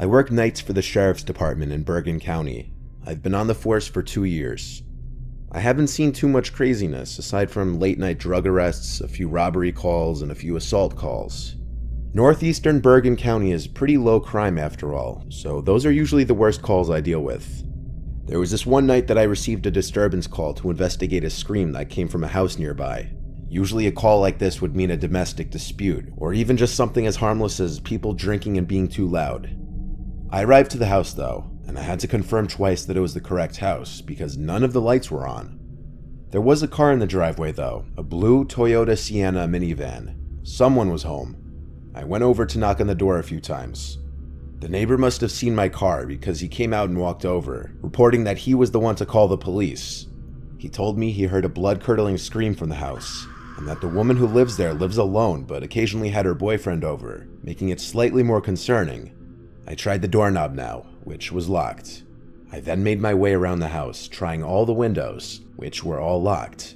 I work nights for the sheriff's department in Bergen County. I've been on the force for 2 years. I haven't seen too much craziness aside from late-night drug arrests, a few robbery calls, and a few assault calls. Northeastern Bergen County is pretty low crime after all, so those are usually the worst calls I deal with. There was this one night that I received a disturbance call to investigate a scream that came from a house nearby. Usually a call like this would mean a domestic dispute, or even just something as harmless as people drinking and being too loud. I arrived to the house though, and I had to confirm twice that it was the correct house because none of the lights were on. There was a car in the driveway though, a blue Toyota Sienna minivan. Someone was home. I went over to knock on the door a few times. The neighbor must have seen my car because he came out and walked over, reporting that he was the one to call the police. He told me he heard a blood-curdling scream from the house, and that the woman who lives there lives alone but occasionally had her boyfriend over, making it slightly more concerning. I tried the doorknob now, which was locked. I then made my way around the house, trying all the windows, which were all locked.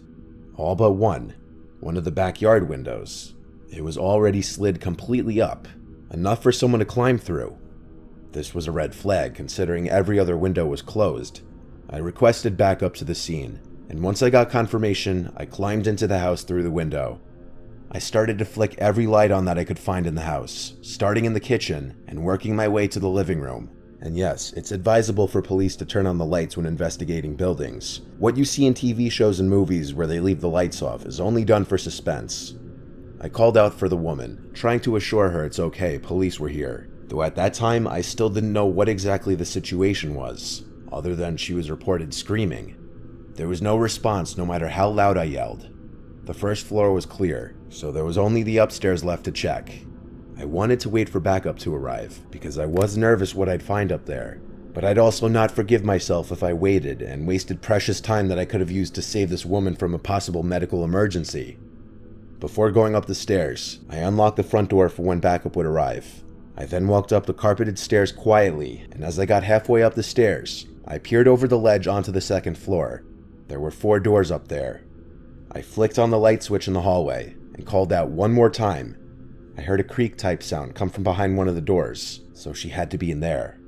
All but one of the backyard windows. It was already slid completely up, enough for someone to climb through. This was a red flag considering every other window was closed. I requested backup to the scene, and once I got confirmation, I climbed into the house through the window. I started to flick every light on that I could find in the house, starting in the kitchen and working my way to the living room. And yes, it's advisable for police to turn on the lights when investigating buildings. What you see in TV shows and movies where they leave the lights off is only done for suspense. I called out for the woman, trying to assure her it's okay, police were here. Though at that time, I still didn't know what exactly the situation was, other than she was reported screaming. There was no response no matter how loud I yelled. The first floor was clear, so there was only the upstairs left to check. I wanted to wait for backup to arrive, because I was nervous what I'd find up there, but I'd also not forgive myself if I waited and wasted precious time that I could have used to save this woman from a possible medical emergency. Before going up the stairs, I unlocked the front door for when backup would arrive. I then walked up the carpeted stairs quietly, and as I got halfway up the stairs, I peered over the ledge onto the second floor. There were 4 doors up there. I flicked on the light switch in the hallway and called out one more time. I heard a creak-type sound come from behind one of the doors, so she had to be in there.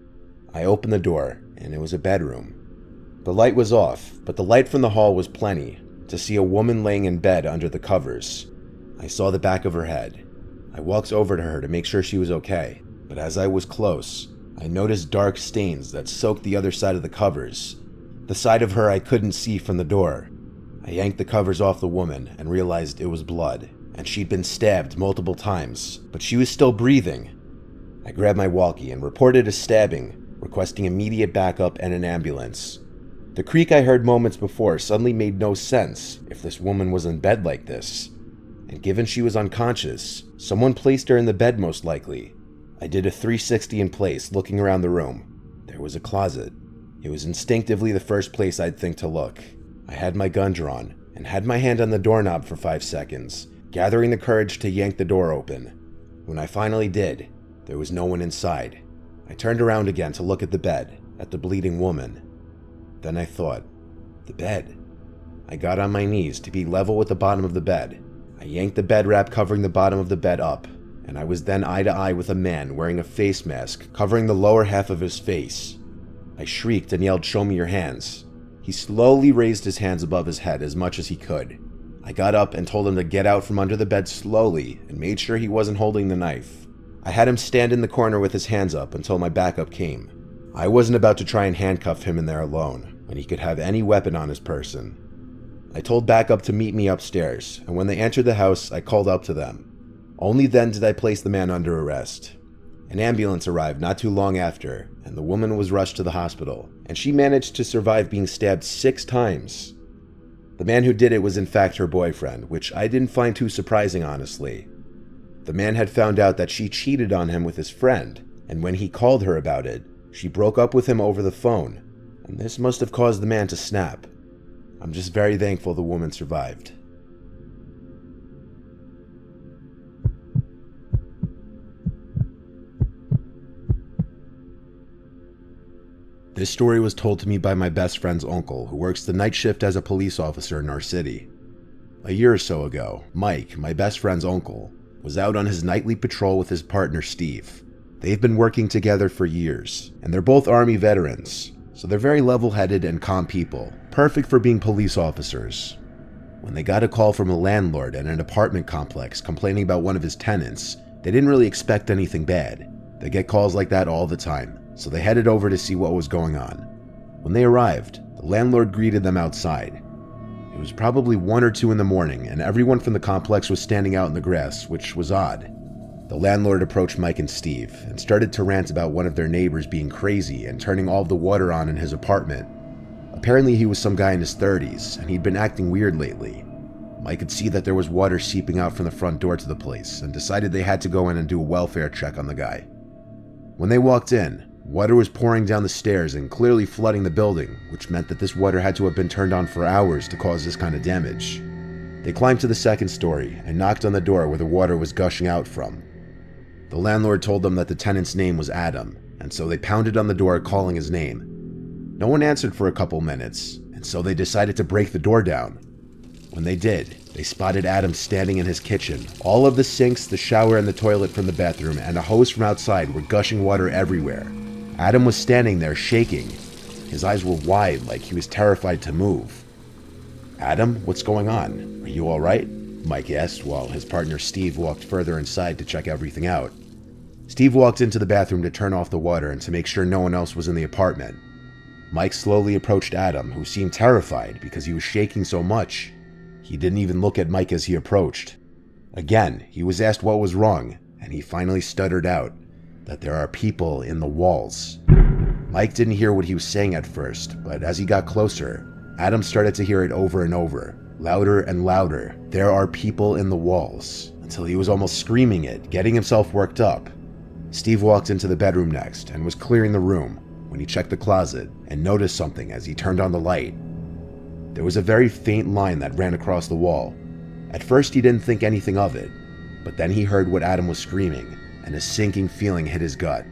I opened the door, and it was a bedroom. The light was off, but the light from the hall was plenty to see a woman laying in bed under the covers. I saw the back of her head. I walked over to her to make sure she was okay, but as I was close, I noticed dark stains that soaked the other side of the covers. The side of her I couldn't see from the door. I yanked the covers off the woman and realized it was blood, and she'd been stabbed multiple times, but she was still breathing. I grabbed my walkie and reported a stabbing, requesting immediate backup and an ambulance. The creak I heard moments before suddenly made no sense if this woman was in bed like this. And given she was unconscious, someone placed her in the bed most likely. I did a 360 in place, looking around the room. There was a closet. It was instinctively the first place I'd think to look. I had my gun drawn, and had my hand on the doorknob for 5 seconds, gathering the courage to yank the door open. When I finally did, there was no one inside. I turned around again to look at the bed, at the bleeding woman. Then I thought, the bed. I got on my knees to be level with the bottom of the bed. I yanked the bed wrap covering the bottom of the bed up, and I was then eye to eye with a man wearing a face mask covering the lower half of his face. I shrieked and yelled, "Show me your hands." He slowly raised his hands above his head as much as he could. I got up and told him to get out from under the bed slowly and made sure he wasn't holding the knife. I had him stand in the corner with his hands up until my backup came. I wasn't about to try and handcuff him in there alone, when he could have any weapon on his person. I told backup to meet me upstairs, and when they entered the house, I called up to them. Only then did I place the man under arrest. An ambulance arrived not too long after, and the woman was rushed to the hospital, and she managed to survive being stabbed 6 times. The man who did it was in fact her boyfriend, which I didn't find too surprising, honestly. The man had found out that she cheated on him with his friend, and when he called her about it, she broke up with him over the phone, and this must have caused the man to snap. I'm just very thankful the woman survived. This story was told to me by my best friend's uncle, who works the night shift as a police officer in our city. A year or so ago, Mike, my best friend's uncle, was out on his nightly patrol with his partner Steve. They've been working together for years, and they're both Army veterans, so they're very level-headed and calm people, perfect for being police officers. When they got a call from a landlord at an apartment complex complaining about one of his tenants, they didn't really expect anything bad. They get calls like that all the time, so they headed over to see what was going on. When they arrived, the landlord greeted them outside. It was probably 1 or 2 in the morning, and everyone from the complex was standing out in the grass, which was odd. The landlord approached Mike and Steve and started to rant about one of their neighbors being crazy and turning all of the water on in his apartment. Apparently he was some guy in his 30s, and he'd been acting weird lately. Mike could see that there was water seeping out from the front door to the place and decided they had to go in and do a welfare check on the guy. When they walked in, water was pouring down the stairs and clearly flooding the building, which meant that this water had to have been turned on for hours to cause this kind of damage. They climbed to the second story and knocked on the door where the water was gushing out from. The landlord told them that the tenant's name was Adam, and so they pounded on the door calling his name. No one answered for a couple minutes, and so they decided to break the door down. When they did, they spotted Adam standing in his kitchen. All of the sinks, the shower, and the toilet from the bathroom and a hose from outside were gushing water everywhere. Adam was standing there shaking. His eyes were wide like he was terrified to move. "Adam, what's going on? Are you all right?" Mike asked while his partner Steve walked further inside to check everything out. Steve walked into the bathroom to turn off the water and to make sure no one else was in the apartment. Mike slowly approached Adam, who seemed terrified because he was shaking so much. He didn't even look at Mike as he approached. Again, he was asked what was wrong, and he finally stuttered out that there are people in the walls. Mike didn't hear what he was saying at first, but as he got closer, Adam started to hear it over and over, louder and louder. "There are people in the walls," until he was almost screaming it, getting himself worked up. Steve walked into the bedroom next and was clearing the room when he checked the closet and noticed something as he turned on the light. There was a very faint line that ran across the wall. At first he didn't think anything of it, but then he heard what Adam was screaming, and a sinking feeling hit his gut.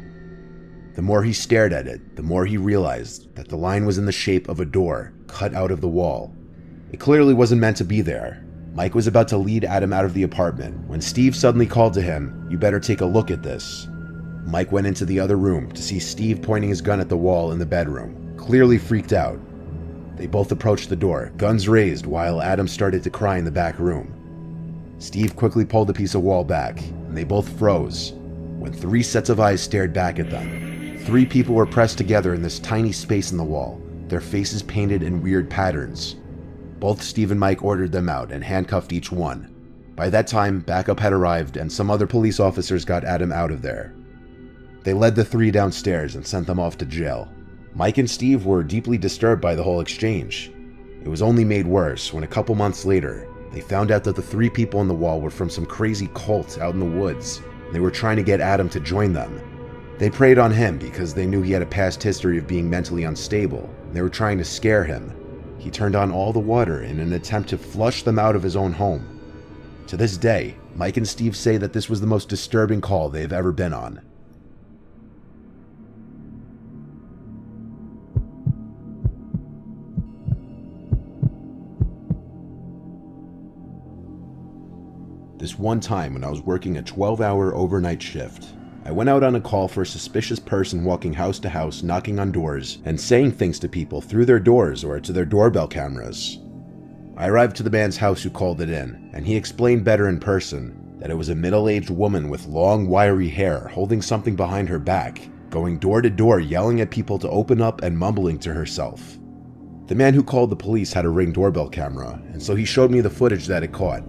The more he stared at it, the more he realized that the line was in the shape of a door cut out of the wall. It clearly wasn't meant to be there. Mike was about to lead Adam out of the apartment when Steve suddenly called to him, "You better take a look at this." Mike went into the other room to see Steve pointing his gun at the wall in the bedroom, clearly freaked out. They both approached the door, guns raised, while Adam started to cry in the back room. Steve quickly pulled a piece of wall back, and they both froze when 3 sets of eyes stared back at them. 3 people were pressed together in this tiny space in the wall, their faces painted in weird patterns. Both Steve and Mike ordered them out and handcuffed each one. By that time, backup had arrived and some other police officers got Adam out of there. They led the 3 downstairs and sent them off to jail. Mike and Steve were deeply disturbed by the whole exchange. It was only made worse when a couple months later, they found out that the 3 people on the wall were from some crazy cult out in the woods. They were trying to get Adam to join them. They preyed on him because they knew he had a past history of being mentally unstable. They were trying to scare him. He turned on all the water in an attempt to flush them out of his own home. To this day, Mike and Steve say that this was the most disturbing call they've ever been on. This one time when I was working a 12-hour overnight shift, I went out on a call for a suspicious person walking house to house, knocking on doors, and saying things to people through their doors or to their doorbell cameras. I arrived to the man's house who called it in, and he explained better in person that it was a middle-aged woman with long, wiry hair holding something behind her back, going door to door yelling at people to open up and mumbling to herself. The man who called the police had a Ring doorbell camera, and so he showed me the footage that it caught.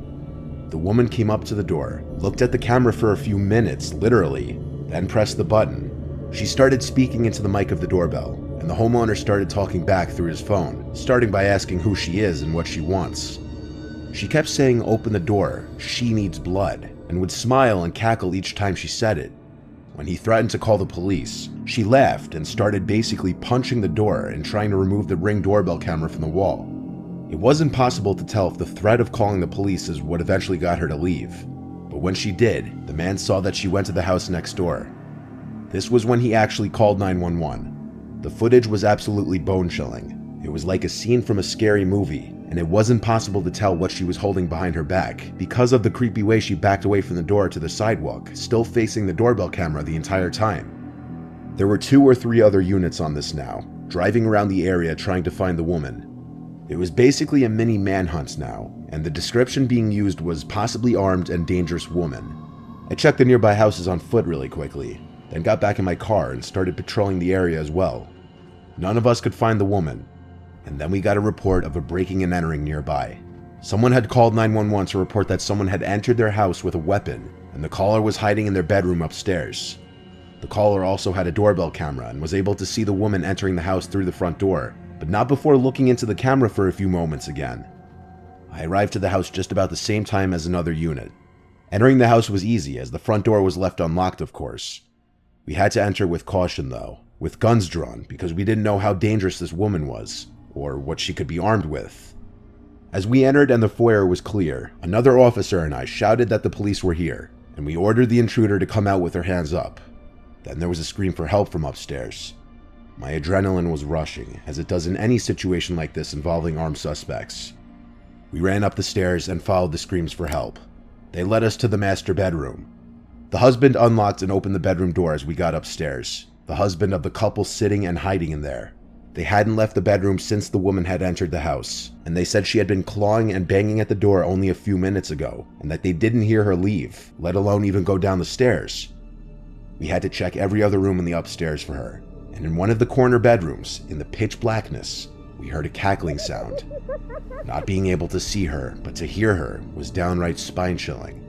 The woman came up to the door, looked at the camera for a few minutes, literally, then pressed the button. She started speaking into the mic of the doorbell, and the homeowner started talking back through his phone, starting by asking who she is and what she wants. She kept saying, "Open the door, she needs blood," and would smile and cackle each time she said it. When he threatened to call the police, she laughed and started basically punching the door and trying to remove the Ring doorbell camera from the wall. It wasn't possible to tell if the threat of calling the police is what eventually got her to leave. But when she did, the man saw that she went to the house next door. This was when he actually called 911. The footage was absolutely bone-chilling. It was like a scene from a scary movie, and it wasn't possible to tell what she was holding behind her back because of the creepy way she backed away from the door to the sidewalk, still facing the doorbell camera the entire time. There were 2 or 3 other units on this now, driving around the area trying to find the woman. It was basically a mini manhunt now, and the description being used was possibly armed and dangerous woman. I checked the nearby houses on foot really quickly, then got back in my car and started patrolling the area as well. None of us could find the woman, and then we got a report of a breaking and entering nearby. Someone had called 911 to report that someone had entered their house with a weapon, and the caller was hiding in their bedroom upstairs. The caller also had a doorbell camera and was able to see the woman entering the house through the front door, but not before looking into the camera for a few moments again. I arrived to the house just about the same time as another unit. Entering the house was easy, as the front door was left unlocked, of course. We had to enter with caution though, with guns drawn, because we didn't know how dangerous this woman was, or what she could be armed with. As we entered and the foyer was clear, another officer and I shouted that the police were here, and we ordered the intruder to come out with her hands up. Then there was a scream for help from upstairs. My adrenaline was rushing, as it does in any situation like this involving armed suspects. We ran up the stairs and followed the screams for help. They led us to the master bedroom. The husband unlocked and opened the bedroom door as we got upstairs, the husband of the couple sitting and hiding in there. They hadn't left the bedroom since the woman had entered the house, and they said she had been clawing and banging at the door only a few minutes ago, and that they didn't hear her leave, let alone even go down the stairs. We had to check every other room in the upstairs for her, and in one of the corner bedrooms, in the pitch blackness, we heard a cackling sound. Not being able to see her, but to hear her, was downright spine-chilling.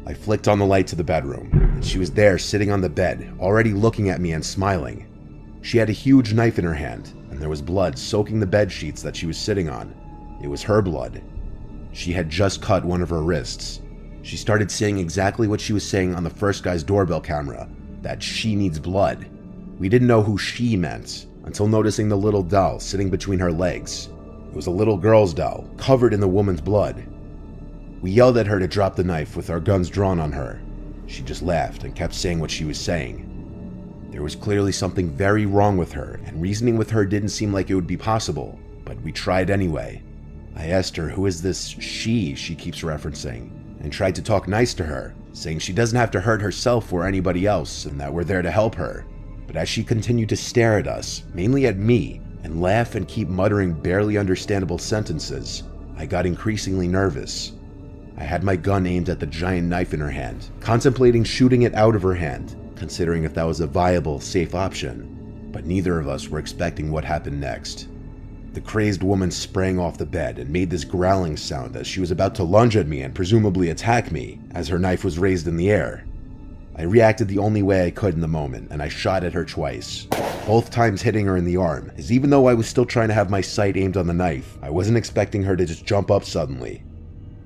I flicked on the light to the bedroom, and she was there sitting on the bed, already looking at me and smiling. She had a huge knife in her hand, and there was blood soaking the bed sheets that she was sitting on. It was her blood. She had just cut one of her wrists. She started saying exactly what she was saying on the first guy's doorbell camera, that she needs blood. We didn't know who she meant, until noticing the little doll sitting between her legs. It was a little girl's doll, covered in the woman's blood. We yelled at her to drop the knife with our guns drawn on her. She just laughed and kept saying what she was saying. There was clearly something very wrong with her, and reasoning with her didn't seem like it would be possible, but we tried anyway. I asked her who is this she keeps referencing, and tried to talk nice to her, saying she doesn't have to hurt herself or anybody else and that we're there to help her. But as she continued to stare at us, mainly at me, and laugh and keep muttering barely understandable sentences, I got increasingly nervous. I had my gun aimed at the giant knife in her hand, contemplating shooting it out of her hand, considering if that was a viable, safe option, but neither of us were expecting what happened next. The crazed woman sprang off the bed and made this growling sound as she was about to lunge at me and presumably attack me, as her knife was raised in the air. I reacted the only way I could in the moment, and I shot at her twice, both times hitting her in the arm, as even though I was still trying to have my sight aimed on the knife, I wasn't expecting her to just jump up suddenly.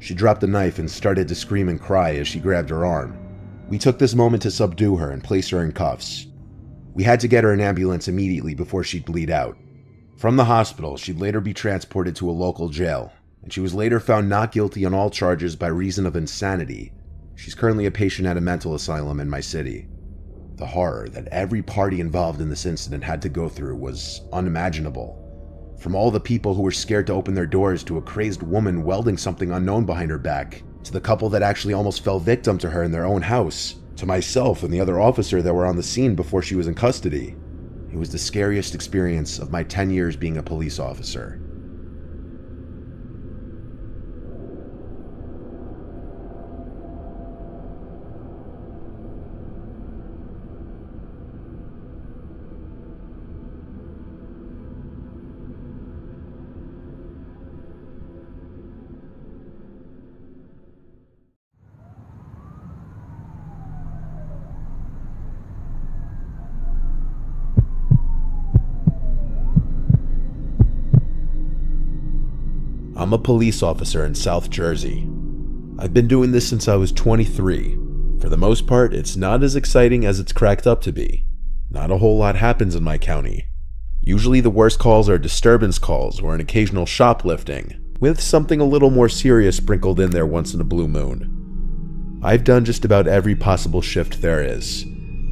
She dropped the knife and started to scream and cry as she grabbed her arm. We took this moment to subdue her and place her in cuffs. We had to get her an ambulance immediately before she'd bleed out. From the hospital, she'd later be transported to a local jail, and she was later found not guilty on all charges by reason of insanity. She's currently a patient at a mental asylum in my city. The horror that every party involved in this incident had to go through was unimaginable. From all the people who were scared to open their doors to a crazed woman welding something unknown behind her back, to the couple that actually almost fell victim to her in their own house, to myself and the other officer that were on the scene before she was in custody. It was the scariest experience of my 10 years being a police officer. I'm a police officer in South Jersey. I've been doing this since I was 23. For the most part, it's not as exciting as it's cracked up to be. Not a whole lot happens in my county. Usually the worst calls are disturbance calls or an occasional shoplifting, with something a little more serious sprinkled in there once in a blue moon. I've done just about every possible shift there is.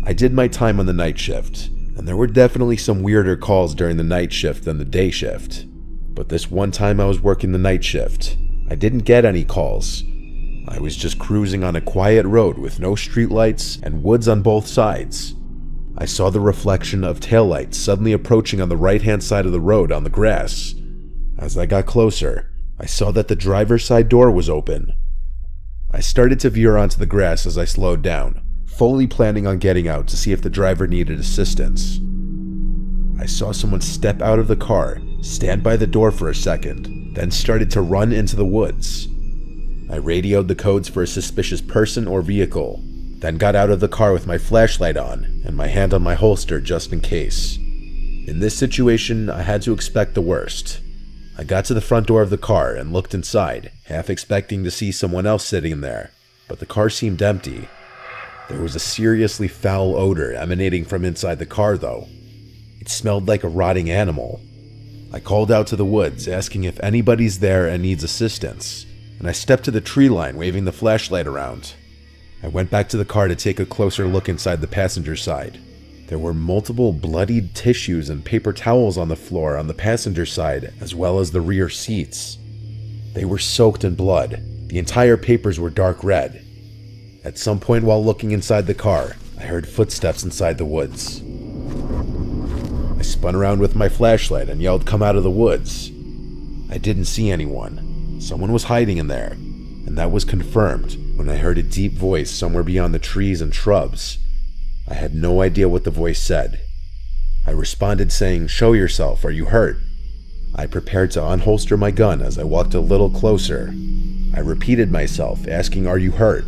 I did my time on the night shift, and there were definitely some weirder calls during the night shift than the day shift. but this one time I was working the night shift. I didn't get any calls. I was just cruising on a quiet road with no streetlights and woods on both sides. I saw the reflection of taillights suddenly approaching on the right-hand side of the road on the grass. As I got closer, I saw that the driver's side door was open. I started to veer onto the grass as I slowed down, fully planning on getting out to see if the driver needed assistance. I saw someone step out of the car, stand by the door for a second, then started to run into the woods. I radioed the codes for a suspicious person or vehicle, then got out of the car with my flashlight on and my hand on my holster just in case. In this situation, I had to expect the worst. I got to the front door of the car and looked inside, half expecting to see someone else sitting there, but the car seemed empty. There was a seriously foul odor emanating from inside the car though. It smelled like a rotting animal. I called out to the woods, asking if anybody's there and needs assistance, and I stepped to the tree line waving the flashlight around. I went back to the car to take a closer look inside the passenger side. There were multiple bloodied tissues and paper towels on the floor on the passenger side, as well as the rear seats. They were soaked in blood. The entire papers were dark red. At some point while looking inside the car, I heard footsteps inside the woods. I spun around with my flashlight and yelled, "Come out of the woods." I didn't see anyone. Someone was hiding in there, and that was confirmed when I heard a deep voice somewhere beyond the trees and shrubs. I had no idea what the voice said. I responded saying, "Show yourself, are you hurt?" I prepared to unholster my gun as I walked a little closer. I repeated myself, asking, "Are you hurt?"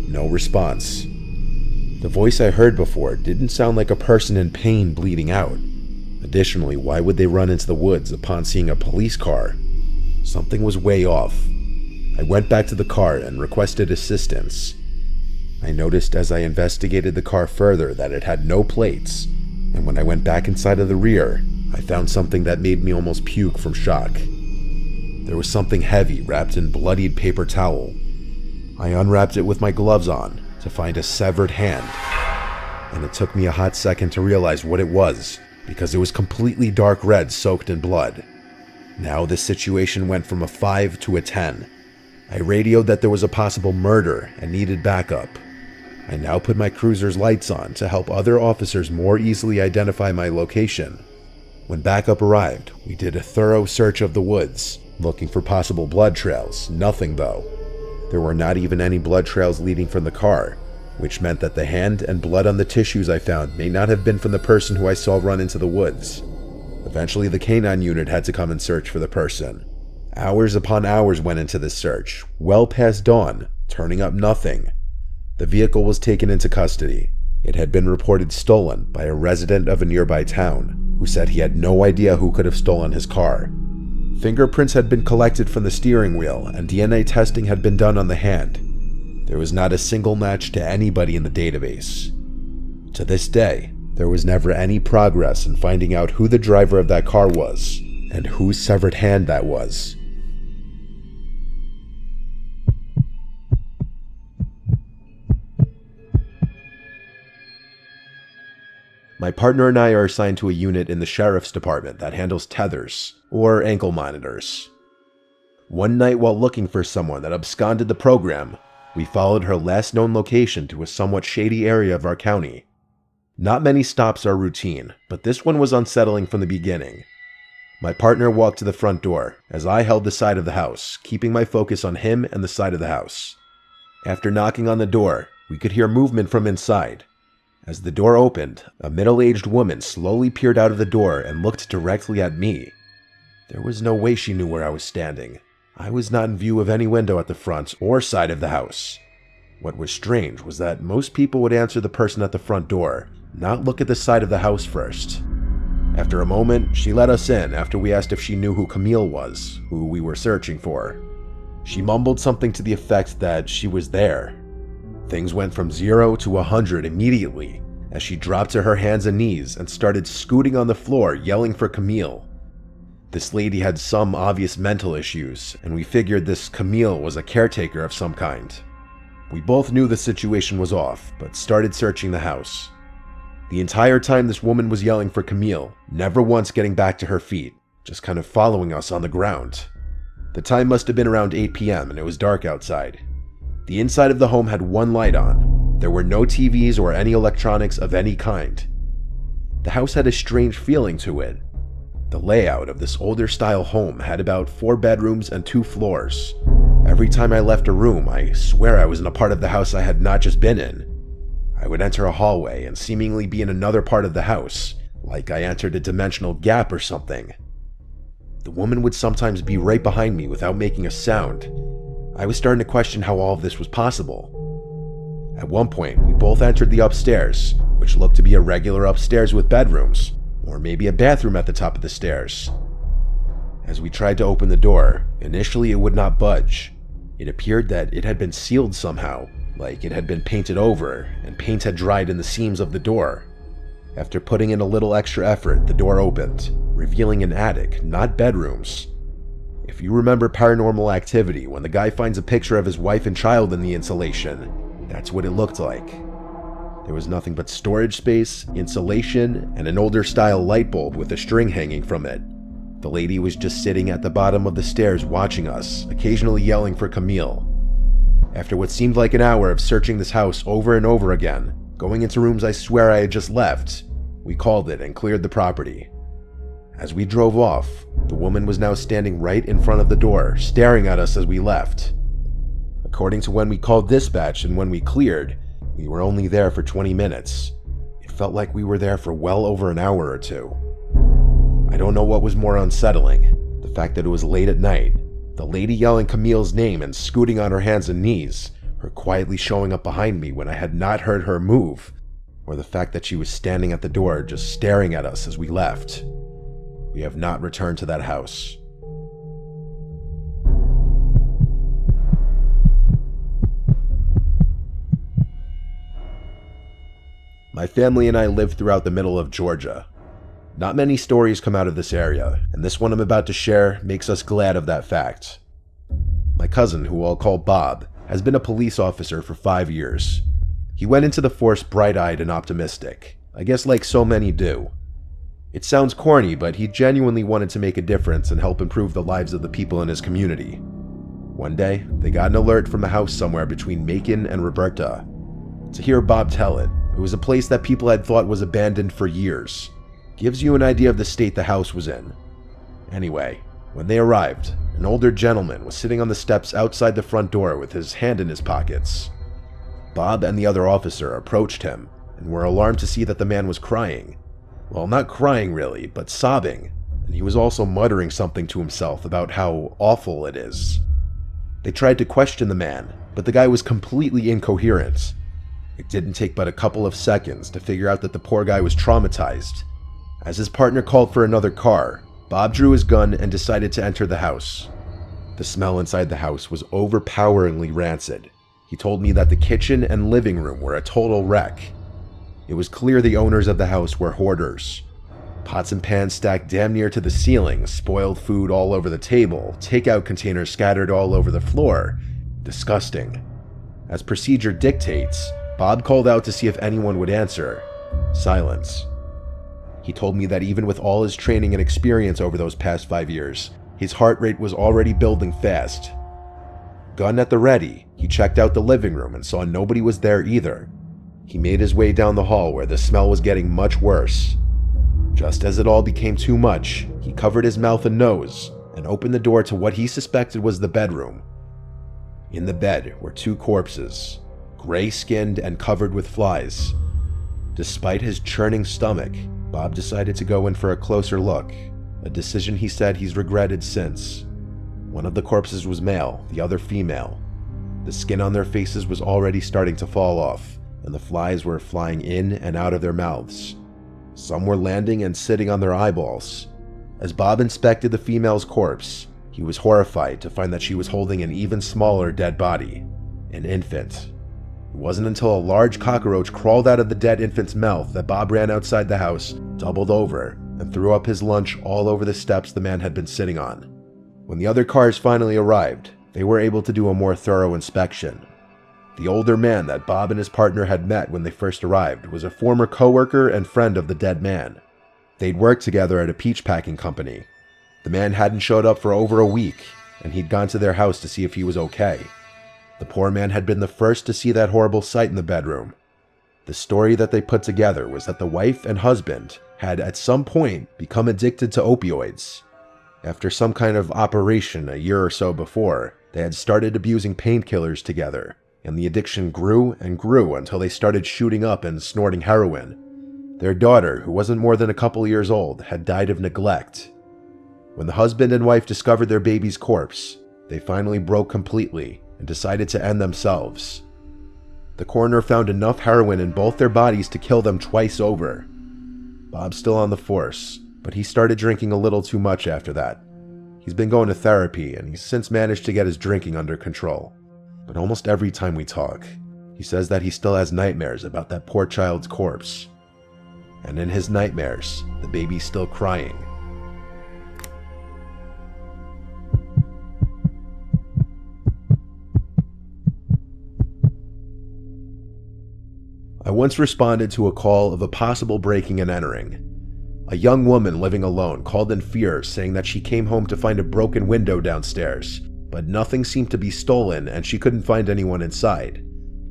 No response. The voice I heard before didn't sound like a person in pain bleeding out. Additionally, why would they run into the woods upon seeing a police car? Something was way off. I went back to the car and requested assistance. I noticed as I investigated the car further that it had no plates, and when I went back inside of the rear, I found something that made me almost puke from shock. There was something heavy wrapped in bloodied paper towel. I unwrapped it with my gloves on to find a severed hand, and it took me a hot second to realize what it was, because it was completely dark red soaked in blood. Now this situation went from a 5 to a 10. I radioed that there was a possible murder and needed backup. I now put my cruiser's lights on to help other officers more easily identify my location. When backup arrived, we did a thorough search of the woods, looking for possible blood trails. Nothing though. There were not even any blood trails leading from the car, which meant that the hand and blood on the tissues I found may not have been from the person who I saw run into the woods. Eventually the canine unit had to come and search for the person. Hours upon hours went into this search, well past dawn, turning up nothing. The vehicle was taken into custody. It had been reported stolen by a resident of a nearby town, who said he had no idea who could have stolen his car. Fingerprints had been collected from the steering wheel, and DNA testing had been done on the hand. There was not a single match to anybody in the database. To this day, there was never any progress in finding out who the driver of that car was, and whose severed hand that was. My partner and I are assigned to a unit in the sheriff's department that handles tethers, or ankle monitors. One night while looking for someone that absconded the program, we followed her last known location to a somewhat shady area of our county. Not many stops are routine, but this one was unsettling from the beginning. My partner walked to the front door, as I held the side of the house, keeping my focus on him and the side of the house. After knocking on the door, we could hear movement from inside. As the door opened, a middle-aged woman slowly peered out of the door and looked directly at me. There was no way she knew where I was standing. I was not in view of any window at the front or side of the house. What was strange was that most people would answer the person at the front door, not look at the side of the house first. After a moment, she let us in after we asked if she knew who Camille was, who we were searching for. She mumbled something to the effect that she was there. Things went from 0 to 100 immediately, as she dropped to her hands and knees and started scooting on the floor yelling for Camille. This lady had some obvious mental issues, and we figured this Camille was a caretaker of some kind. We both knew the situation was off, but started searching the house. The entire time this woman was yelling for Camille, never once getting back to her feet, just kind of following us on the ground. The time must have been around 8 p.m. and it was dark outside. The inside of the home had one light on. There were no TVs or any electronics of any kind. The house had a strange feeling to it. The layout of this older style home had about 4 bedrooms and 2 floors. Every time I left a room, I swear I was in a part of the house I had not just been in. I would enter a hallway and seemingly be in another part of the house, like I entered a dimensional gap or something. The woman would sometimes be right behind me without making a sound. I was starting to question how all of this was possible. At one point, we both entered the upstairs, which looked to be a regular upstairs with bedrooms, or maybe a bathroom at the top of the stairs. As we tried to open the door, initially it would not budge. It appeared that it had been sealed somehow, like it had been painted over, and paint had dried in the seams of the door. After putting in a little extra effort, the door opened, revealing an attic, not bedrooms. If you remember Paranormal Activity, when the guy finds a picture of his wife and child in the insulation, that's what it looked like. There was nothing but storage space, insulation, and an older style light bulb with a string hanging from it. The lady was just sitting at the bottom of the stairs watching us, occasionally yelling for Camille. After what seemed like an hour of searching this house over and over again, going into rooms I swear I had just left, we called it and cleared the property. As we drove off, the woman was now standing right in front of the door, staring at us as we left. According to when we called dispatch and when we cleared, we were only there for 20 minutes. It felt like we were there for well over an hour or 2. I don't know what was more unsettling, the fact that it was late at night, the lady yelling Camille's name and scooting on her hands and knees, her quietly showing up behind me when I had not heard her move, or the fact that she was standing at the door just staring at us as we left. We have not returned to that house. My family and I live throughout the middle of Georgia. Not many stories come out of this area, and this one I'm about to share makes us glad of that fact. My cousin, who I'll call Bob, has been a police officer for 5 years. He went into the force bright-eyed and optimistic, I guess like so many do. It sounds corny, but he genuinely wanted to make a difference and help improve the lives of the people in his community. One day, they got an alert from a house somewhere between Macon and Roberta. To hear Bob tell it, it was a place that people had thought was abandoned for years. Gives you an idea of the state the house was in. Anyway, when they arrived, an older gentleman was sitting on the steps outside the front door with his hand in his pockets. Bob and the other officer approached him and were alarmed to see that the man was crying. Well, not crying really, but sobbing, and he was also muttering something to himself about how awful it is. They tried to question the man, but the guy was completely incoherent. It didn't take but a couple of seconds to figure out that the poor guy was traumatized. As his partner called for another car, Bob drew his gun and decided to enter the house. The smell inside the house was overpoweringly rancid. He told me that the kitchen and living room were a total wreck. It was clear the owners of the house were hoarders. Pots and pans stacked damn near to the ceiling, spoiled food all over the table, takeout containers scattered all over the floor. Disgusting. As procedure dictates, Bob called out to see if anyone would answer. Silence. He told me that even with all his training and experience over those past 5 years, his heart rate was already building fast. Gun at the ready, he checked out the living room and saw nobody was there either. He made his way down the hall where the smell was getting much worse. Just as it all became too much, he covered his mouth and nose and opened the door to what he suspected was the bedroom. In the bed were 2 corpses, gray-skinned and covered with flies. Despite his churning stomach, Bob decided to go in for a closer look, a decision he said he's regretted since. One of the corpses was male, the other female. The skin on their faces was already starting to fall off, and the flies were flying in and out of their mouths. Some were landing and sitting on their eyeballs. As Bob inspected the female's corpse, he was horrified to find that she was holding an even smaller dead body, an infant. It wasn't until a large cockroach crawled out of the dead infant's mouth that Bob ran outside the house, doubled over, and threw up his lunch all over the steps the man had been sitting on. When the other cars finally arrived, they were able to do a more thorough inspection. The older man that Bob and his partner had met when they first arrived was a former coworker and friend of the dead man. They'd worked together at a peach packing company. The man hadn't showed up for over a week, and he'd gone to their house to see if he was okay. The poor man had been the first to see that horrible sight in the bedroom. The story that they put together was that the wife and husband had at some point become addicted to opioids. After some kind of operation a year or so before, they had started abusing painkillers together, and the addiction grew and grew until they started shooting up and snorting heroin. Their daughter, who wasn't more than a couple years old, had died of neglect. When the husband and wife discovered their baby's corpse, they finally broke completely and decided to end themselves. The coroner found enough heroin in both their bodies to kill them twice over. Bob's still on the force, but he started drinking a little too much after that. He's been going to therapy, and he's since managed to get his drinking under control. But almost every time we talk, he says that he still has nightmares about that poor child's corpse. And in his nightmares, the baby's still crying. I once responded to a call of a possible breaking and entering. A young woman living alone called in fear, saying that she came home to find a broken window downstairs, but nothing seemed to be stolen and she couldn't find anyone inside.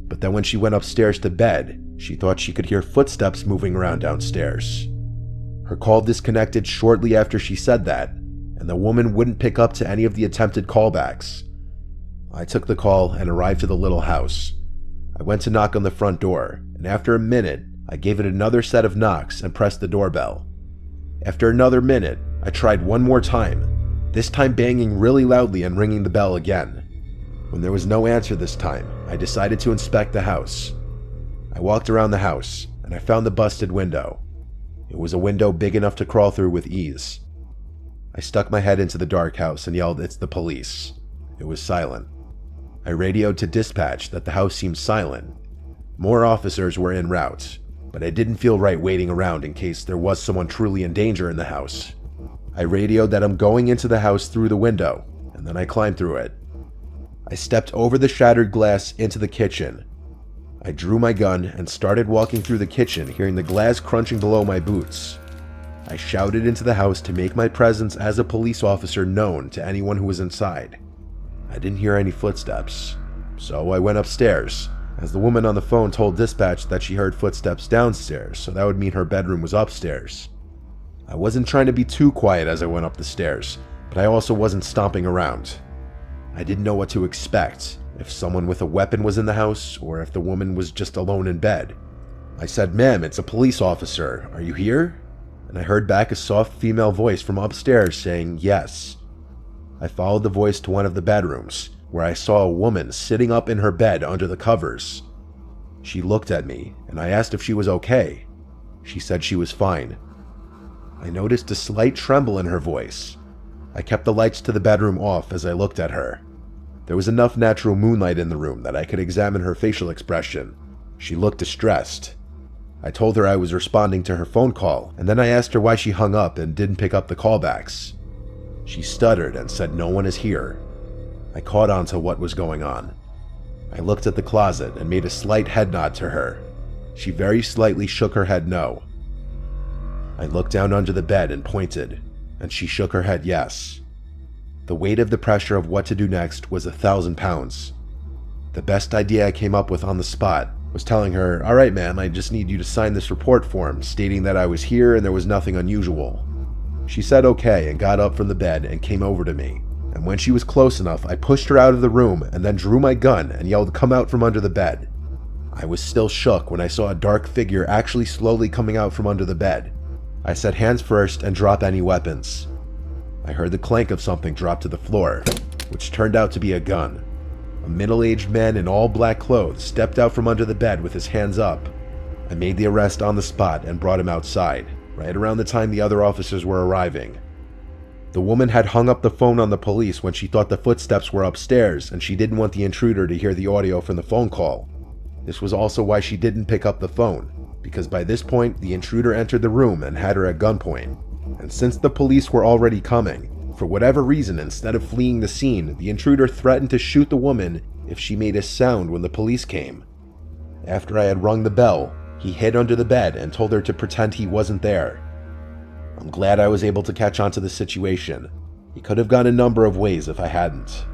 But then when she went upstairs to bed, she thought she could hear footsteps moving around downstairs. Her call disconnected shortly after she said that, and the woman wouldn't pick up to any of the attempted callbacks. I took the call and arrived to the little house. I went to knock on the front door, and after a minute, I gave it another set of knocks and pressed the doorbell. After another minute, I tried one more time, this time banging really loudly and ringing the bell again. When there was no answer this time, I decided to inspect the house. I walked around the house, and I found the busted window. It was a window big enough to crawl through with ease. I stuck my head into the dark house and yelled, "It's the police." It was silent. I radioed to dispatch that the house seemed silent. More officers were en route, but I didn't feel right waiting around in case there was someone truly in danger in the house. I radioed that I'm going into the house through the window, and then I climbed through it. I stepped over the shattered glass into the kitchen. I drew my gun and started walking through the kitchen, hearing the glass crunching below my boots. I shouted into the house to make my presence as a police officer known to anyone who was inside. I didn't hear any footsteps, so I went upstairs, as the woman on the phone told dispatch that she heard footsteps downstairs, so that would mean her bedroom was upstairs. I wasn't trying to be too quiet as I went up the stairs, but I also wasn't stomping around. I didn't know what to expect, if someone with a weapon was in the house, or if the woman was just alone in bed. I said, "Ma'am, it's a police officer. Are you here?" And I heard back a soft female voice from upstairs saying yes. I followed the voice to one of the bedrooms, where I saw a woman sitting up in her bed under the covers. She looked at me, and I asked if she was okay. She said she was fine. I noticed a slight tremble in her voice. I kept the lights to the bedroom off as I looked at her. There was enough natural moonlight in the room that I could examine her facial expression. She looked distressed. I told her I was responding to her phone call, and then I asked her why she hung up and didn't pick up the callbacks. She stuttered and said no one is here. I caught on to what was going on. I looked at the closet and made a slight head nod to her. She very slightly shook her head no. I looked down under the bed and pointed, and she shook her head yes. The weight of the pressure of what to do next was 1,000 pounds. The best idea I came up with on the spot was telling her, "All right, ma'am, I just need you to sign this report form stating that I was here and there was nothing unusual." She said okay and got up from the bed and came over to me. And when she was close enough, I pushed her out of the room and then drew my gun and yelled, "Come out from under the bed." I was still shook when I saw a dark figure actually slowly coming out from under the bed. I said, "Hands first and drop any weapons." I heard the clank of something drop to the floor, which turned out to be a gun. A middle-aged man in all black clothes stepped out from under the bed with his hands up. I made the arrest on the spot and brought him outside, right around the time the other officers were arriving. The woman had hung up the phone on the police when she thought the footsteps were upstairs and she didn't want the intruder to hear the audio from the phone call. This was also why she didn't pick up the phone, because by this point the intruder entered the room and had her at gunpoint. And since the police were already coming, for whatever reason, instead of fleeing the scene, the intruder threatened to shoot the woman if she made a sound when the police came. After I had rung the bell, he hid under the bed and told her to pretend he wasn't there. I'm glad I was able to catch on to the situation. It could have gone a number of ways if I hadn't.